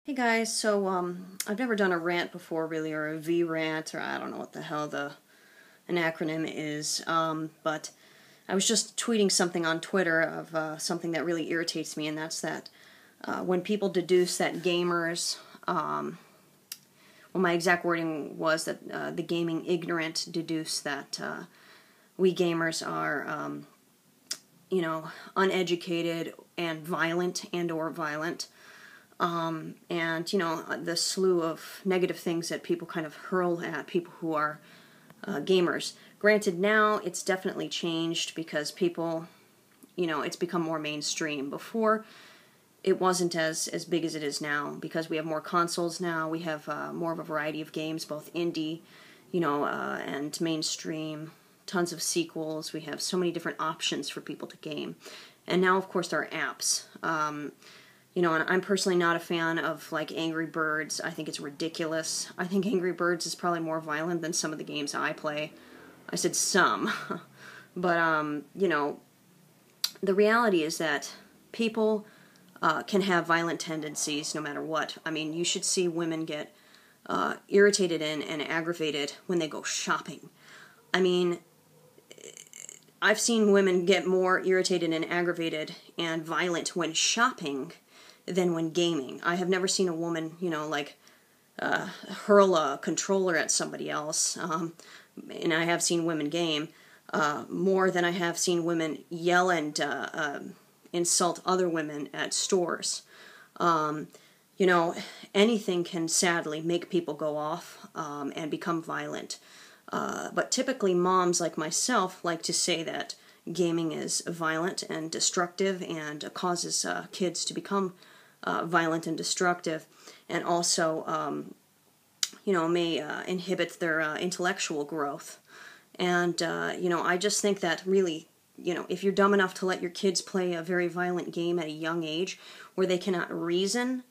Hey guys, so I've never done a rant before really, or a V-rant, or I don't know what the hell an acronym is, but I was just tweeting something on Twitter of something that really irritates me, and that's that when people deduce that gamers, well, my exact wording was that the gaming ignorant deduce that we gamers are, uneducated and violent or violent. And, the slew of negative things that people kind of hurl at people who are gamers. Granted, now it's definitely changed because people, it's become more mainstream. Before, it wasn't as big as it is now because we have more consoles now. We have more of a variety of games, both indie, and mainstream, tons of sequels. We have so many different options for people to game. And now, of course, there are apps. And I'm personally not a fan of, like, Angry Birds. I think it's ridiculous. I think Angry Birds is probably more violent than some of the games I play. I said some. But, the reality is that people can have violent tendencies no matter what. I mean, you should see women get irritated and aggravated when they go shopping. I mean, I've seen women get more irritated and aggravated and violent when shopping than when gaming. I have never seen a woman, hurl a controller at somebody else, and I have seen women game more than I have seen women yell and insult other women at stores. Anything can sadly make people go off and become violent. But typically moms like myself like to say that gaming is violent and destructive and causes kids to become violent and destructive, and also, may inhibit their intellectual growth. And, I just think that really, if you're dumb enough to let your kids play a very violent game at a young age where they cannot reason,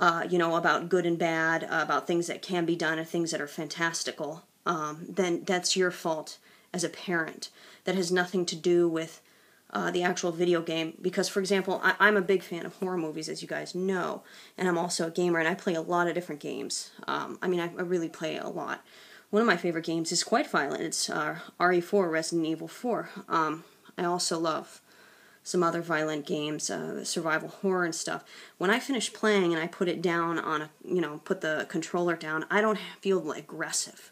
about good and bad, about things that can be done and things that are fantastical, then that's your fault as a parent. That has nothing to do with the actual video game. Because, for example, I'm a big fan of horror movies, as you guys know, and I'm also a gamer, and I play a lot of different games. I really play a lot. One of my favorite games is quite violent. It's RE4, Resident Evil 4. I also love some other violent games, survival horror and stuff. When I finish playing and I put it down on put the controller down, I don't feel aggressive.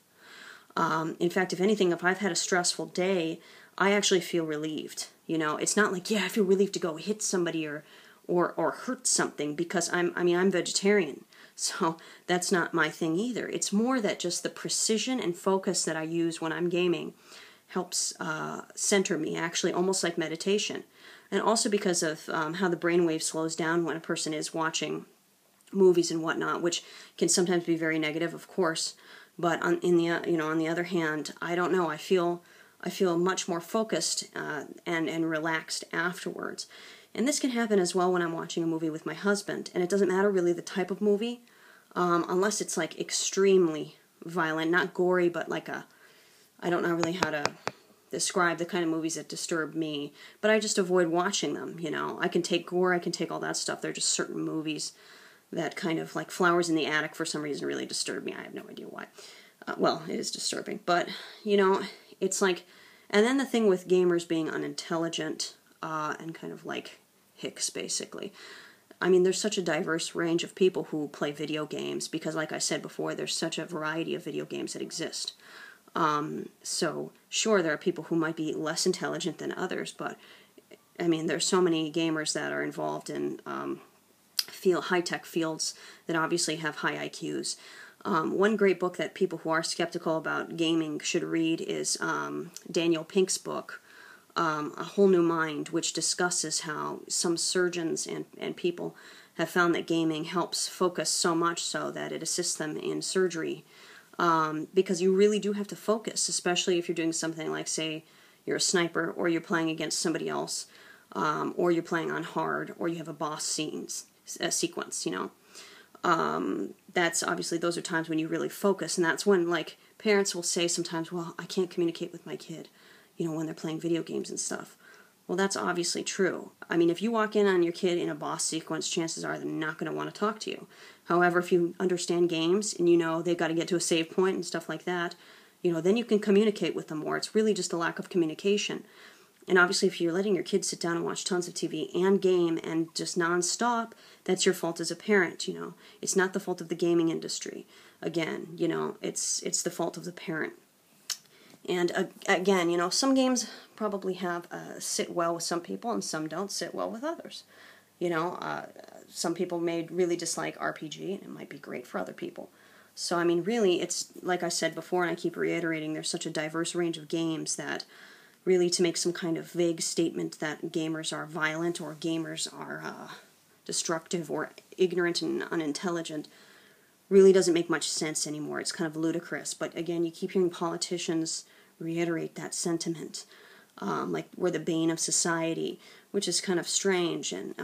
In fact, if anything, if I've had a stressful day, I actually feel relieved. It's not like, I feel relieved to go hit somebody or hurt something, because I'm vegetarian. So that's not my thing either. It's more that just the precision and focus that I use when I'm gaming helps center me, actually, almost like meditation. And also because of how the brainwave slows down when a person is watching movies and whatnot, which can sometimes be very negative, of course. But on the other hand, I don't know. I feel much more focused and relaxed afterwards. And this can happen as well when I'm watching a movie with my husband. And it doesn't matter really the type of movie, unless it's like extremely violent, not gory, but like I don't know really how to describe the kind of movies that disturb me. But I just avoid watching them. I can take gore, I can take all that stuff. There are just certain movies that kind of, like Flowers in the Attic, for some reason really disturb me. I have no idea why. Well, it is disturbing. But, it's like, and then the thing with gamers being unintelligent and kind of like hicks, basically. I mean, there's such a diverse range of people who play video games because, like I said before, there's such a variety of video games that exist. So, sure, there are people who might be less intelligent than others, but, I mean, there's so many gamers that are involved in high-tech fields that obviously have high IQs. One great book that people who are skeptical about gaming should read is Daniel Pink's book, A Whole New Mind, which discusses how some surgeons and people have found that gaming helps focus so much so that it assists them in surgery. Because you really do have to focus, especially if you're doing something like, say, you're a sniper, or you're playing against somebody else, or you're playing on hard, or you have a boss sequence, that's obviously, those are times when you really focus, and that's when, like, parents will say sometimes, well, I can't communicate with my kid, when they're playing video games and stuff. Well, that's obviously true. I mean, if you walk in on your kid in a boss sequence, chances are they're not going to want to talk to you. However, if you understand games and you know they've got to get to a save point and stuff like that, then you can communicate with them more. It's really just a lack of communication. And obviously, if you're letting your kids sit down and watch tons of TV and game and just nonstop, that's your fault as a parent. It's not the fault of the gaming industry. Again, it's the fault of the parent. And again, some games probably have sit well with some people and some don't sit well with others. Some people may really dislike RPG and it might be great for other people. So, I mean, really, it's like I said before, and I keep reiterating, there's such a diverse range of games that really to make some kind of vague statement that gamers are violent or gamers are destructive or ignorant and unintelligent really doesn't make much sense anymore. It's kind of ludicrous. But again, you keep hearing politicians reiterate that sentiment, like we're the bane of society, which is kind of strange. And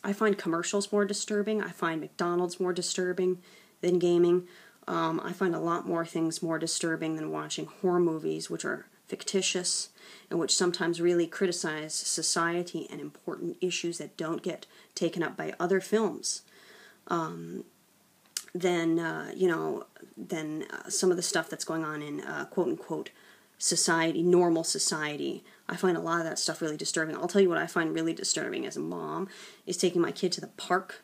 I find commercials more disturbing. I find McDonald's more disturbing than gaming. I find a lot more things more disturbing than watching horror movies, which are fictitious and which sometimes really criticize society and important issues that don't get taken up by other films. Than some of the stuff that's going on in quote-unquote society, normal society. I find a lot of that stuff really disturbing. I'll tell you what I find really disturbing as a mom is taking my kid to the park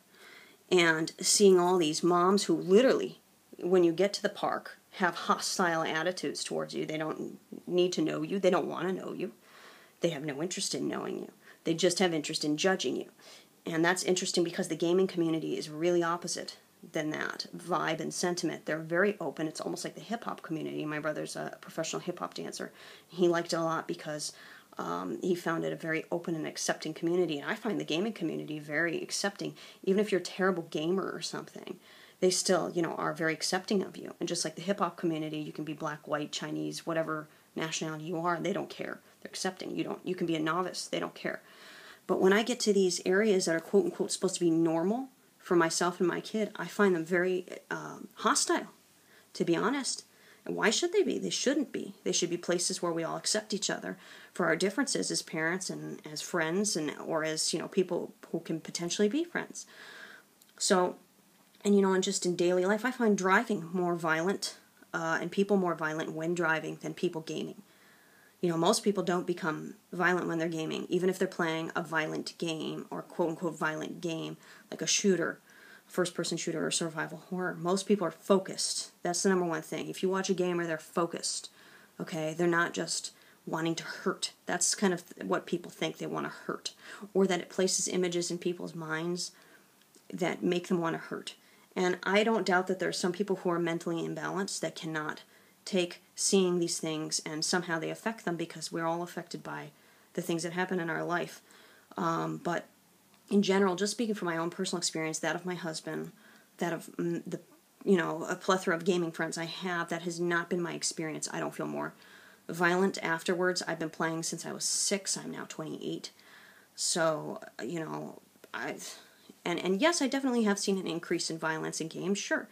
and seeing all these moms who literally, when you get to the park, have hostile attitudes towards you. They don't need to know you. They don't want to know you. They have no interest in knowing you. They just have interest in judging you. And that's interesting because the gaming community is really opposite than that vibe and sentiment. They're very open. It's almost like the hip-hop community. My brother's a professional hip-hop dancer. He liked it a lot because he found it a very open and accepting community. And I find the gaming community very accepting. Even if you're a terrible gamer or something, they still, are very accepting of you. And just like the hip-hop community, you can be black, white, Chinese, whatever nationality you are, they don't care. They're accepting. You can be a novice. They don't care. But when I get to these areas that are quote-unquote supposed to be normal for myself and my kid, I find them very hostile, to be honest. And why should they be? They shouldn't be. They should be places where we all accept each other for our differences as parents and as friends or as, people who can potentially be friends. So, and just in daily life, I find driving more violent and people more violent when driving than people gaming. Most people don't become violent when they're gaming, even if they're playing a violent game or quote-unquote violent game, like a shooter, first-person shooter or survival horror. Most people are focused. That's the number one thing. If you watch a gamer, they're focused, okay? They're not just wanting to hurt. That's kind of what people think. They want to hurt, or that it places images in people's minds that make them want to hurt. And I don't doubt that there are some people who are mentally imbalanced that cannot take seeing these things and somehow they affect them because we're all affected by the things that happen in our life. But in general, just speaking from my own personal experience, that of my husband, that of a plethora of gaming friends I have, that has not been my experience. I don't feel more violent afterwards. I've been playing since I was 6. I'm now 28. So, and yes, I definitely have seen an increase in violence in games, sure.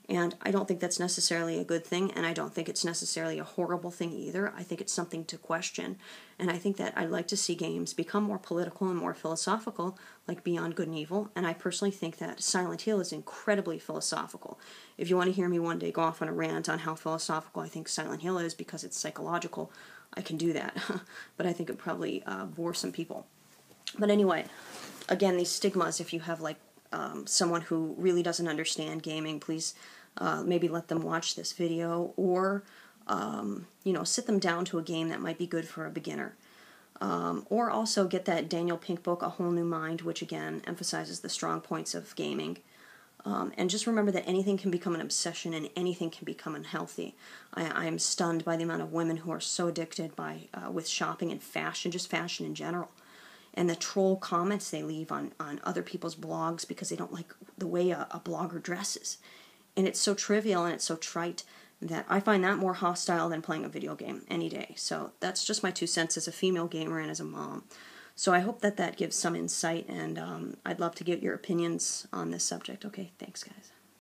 And I don't think that's necessarily a good thing, and I don't think it's necessarily a horrible thing either. I think it's something to question, and I think that I'd like to see games become more political and more philosophical, like Beyond Good and Evil, and I personally think that Silent Hill is incredibly philosophical. If you want to hear me one day go off on a rant on how philosophical I think Silent Hill is because it's psychological, I can do that, but I think it probably bore some people. But anyway, again, these stigmas, if you have someone who really doesn't understand gaming, please maybe let them watch this video or, sit them down to a game that might be good for a beginner. Or also get that Daniel Pink book, A Whole New Mind, which again emphasizes the strong points of gaming. And just remember that anything can become an obsession and anything can become unhealthy. I am stunned by the amount of women who are so addicted with shopping and fashion, just fashion in general. And the troll comments they leave on other people's blogs because they don't like the way a blogger dresses. And it's so trivial and it's so trite that I find that more hostile than playing a video game any day. So that's just my 2 cents as a female gamer and as a mom. So I hope that gives some insight, and I'd love to get your opinions on this subject. Okay, thanks, guys.